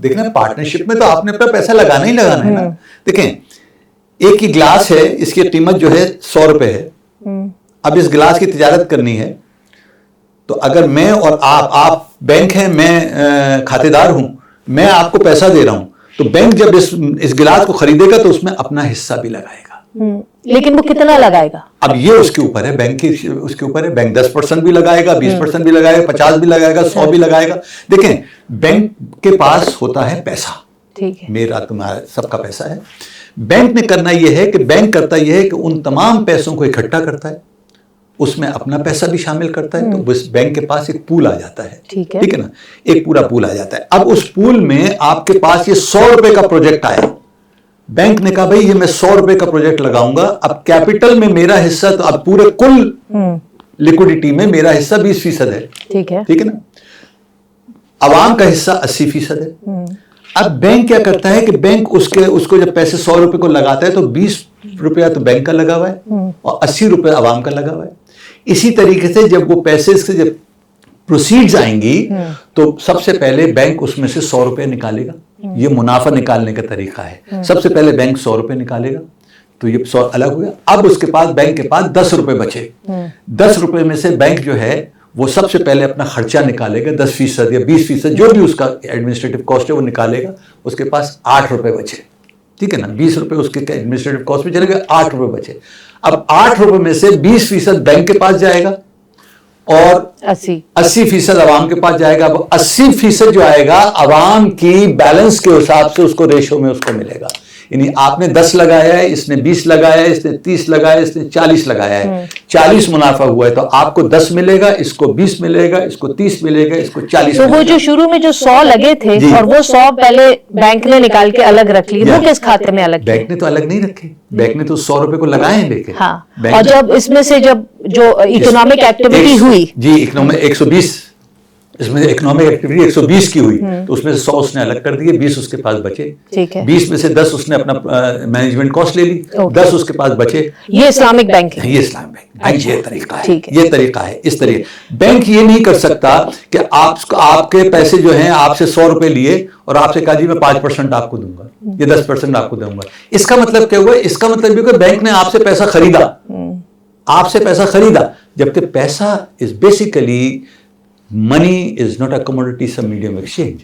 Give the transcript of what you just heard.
देखना पार्टनरशिप में तो आपने अपना पैसा लगाना ही लगाना है ना। देखें, एक ही गिलास है, इसकी कीमत जो है 100 रुपए है। अब इस गिलास की तिजारत करनी है, तो अगर मैं और आप बैंक हैं, मैं खातेदार हूं, मैं आपको पैसा दे रहा हूं, तो बैंक जब इस गिलास को खरीदेगा तो उसमें अपना हिस्सा भी लगाएगा। लेकिन वो कितना लगाएगा? अब ये उसके ऊपर है, बैंक की उसके ऊपर है। बैंक 10% भी लगाएगा, 20% भी लगाएगा, 50 भी लगाएगा, 100 भी लगाएगा। देखें, बैंक के पास होता है पैसा, ठीक है, मेरा तुम्हारा सबका पैसा है। बैंक ने करना यह है कि बैंक करता यह है कि उन तमाम पैसों को इकट्ठा करता है, उसमें अपना पैसा भी शामिल करता है, तो उस बैंक के पास एक पूल आ जाता है। ठीक है ना, एक पूरा पूल आ जाता है। अब उस पूल में आपके पास ये 100 रुपए का प्रोजेक्ट आया, बैंक ने कहा भाई ये मैं 100 रुपए का प्रोजेक्ट लगाऊंगा। अब कैपिटल में मेरा हिस्सा, तो अब पूरे कुल लिक्विडिटी में मेरा हिस्सा 20% है। ठीक है ना, अवाम का हिस्सा 80% है। अब बैंक क्या करता है कि बैंक उसको जब पैसे 100 रुपए को लगाता है तो 20 रुपया तो बैंक का लगा हुआ है और 80 रुपए अवाम का लगा हुआ है। इसी तरीके से जब वो पैसे से जब प्रोसीड्स आएंगी तो सबसे पहले बैंक उसमें से 100 रुपए निकालेगा। ये मुनाफा निकालने का तरीका है। सबसे पहले बैंक 100 रुपए निकालेगा, तो ये 100 अलग हो गया। अब उसके पास बैंक के पास 10 रुपए बचे। 10 रुपए में से बैंक जो है वो सबसे पहले अपना खर्चा निकालेगा, 10% या 20%, जो भी उसका एडमिनिस्ट्रेटिव कॉस्ट है वो निकालेगा। उसके पास 8 रुपए बचे। ठीक है ना, 20 रुपए उसके एडमिनिस्ट्रेटिव कॉस्ट में चले गए, 8 रुपए बचे। अब 8 रुपए में से 20% बैंक के पास जाएगा और 80% अवाम के पास जाएगा। अब 80% जो आएगा अवाम की बैलेंस के हिसाब से उसको रेशो में उसको मिलेगा। यानी आपने 10 लगाया है, इसने 20 लगाया है, इसने 30 लगाया है, इसने 40 लगाया है, 40 मुनाफा हुआ है, तो आपको 10 मिलेगा, इसको 20 मिलेगा, इसको 30 मिलेगा, इसको 40 तो वो जो शुरू में जो 100 लगे थे और वो 100 पहले बैंक ने निकाल के अलग रख लिए, वो किस खाते में अलग? बैंक ने तो अलग नहीं रखे, बैंक ने तो 100 रुपए को लगाए हैं बैंक। हाँ, और जब इसमें से जब जो इकोनॉमिक एक्टिविटी हुई जी, इकोनॉमिक 120, इसमें इकोनॉमिक एक्टिविटी 120 की हुई, तो उसमें से 100 उसने अलग कर दिए, 20 उसके पास बचे। ठीक है, 20 में से 10 उसने अपना मैनेजमेंट कॉस्ट ले ली, 10 उसके पास बचे। ये इस्लामिक बैंक है, ये इस्लामिक बैंक, ये तरीका है, ये तरीका है। इस तरीके बैंक ये नहीं कर सकता कि आपके पैसे जो हैं आपसे 100 रुपए लिए और आपसे कहा जी मैं 5% आपको दूंगा, ये 10% आपको दूंगा। इसका मतलब क्या हुआ? इसका मतलब ये कि बैंक ने आपसे पैसा खरीदा, आपसे पैसा खरीदा, जबकि पैसा is basically money is not a commodity, it's a medium of exchange.